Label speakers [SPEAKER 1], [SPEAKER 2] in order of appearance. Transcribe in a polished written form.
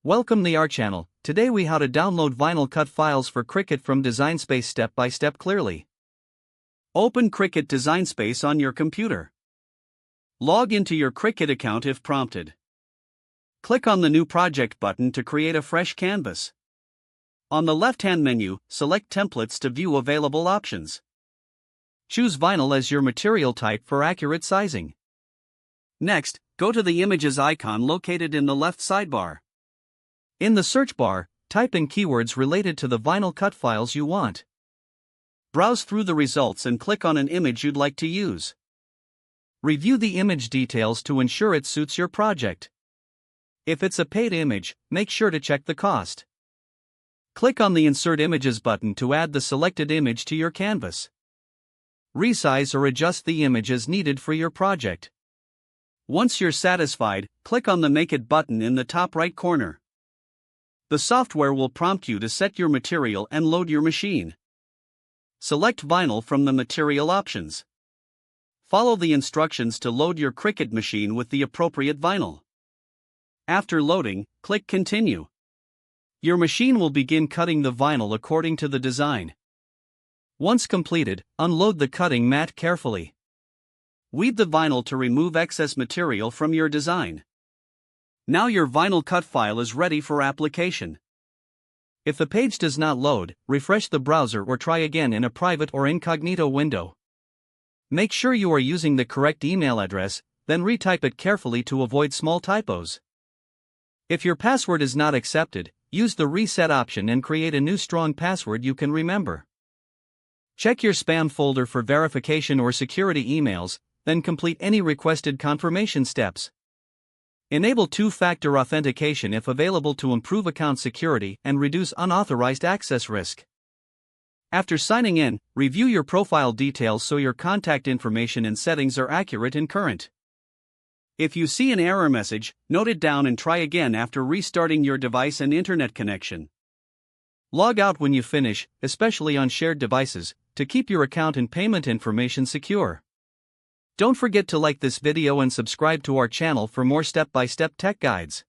[SPEAKER 1] Welcome to our channel. Today we how to download vinyl cut files for Cricut from Design Space step by step clearly. Open Cricut Design Space on your computer. Log into your Cricut account if prompted. Click on the New Project button to create a fresh canvas. On the left-hand menu, select Templates to view available options. Choose vinyl as your material type for accurate sizing. Next, go to the Images icon located in the left sidebar. In the search bar, type in keywords related to the vinyl cut files you want. Browse through the results and click on an image you'd like to use. Review the image details to ensure it suits your project. If it's a paid image, make sure to check the cost. Click on the Insert Images button to add the selected image to your canvas. Resize or adjust the image as needed for your project. Once you're satisfied, click on the Make It button in the top right corner. The software will prompt you to set your material and load your machine. Select Vinyl from the material options. Follow the instructions to load your Cricut machine with the appropriate vinyl. After loading, click Continue. Your machine will begin cutting the vinyl according to the design. Once completed, unload the cutting mat carefully. Weed the vinyl to remove excess material from your design. Now your vinyl cut file is ready for application. If the page does not load, refresh the browser or try again in a private or incognito window. Make sure you are using the correct email address, then retype it carefully to avoid small typos. If your password is not accepted, use the reset option and create a new strong password you can remember. Check your spam folder for verification or security emails, then complete any requested confirmation steps. Enable two-factor authentication if available to improve account security and reduce unauthorized access risk. After signing in, review your profile details so your contact information and settings are accurate and current. If you see an error message, note it down and try again after restarting your device and internet connection. Log out when you finish, especially on shared devices, to keep your account and payment information secure. Don't forget to like this video and subscribe to our channel for more step-by-step tech guides.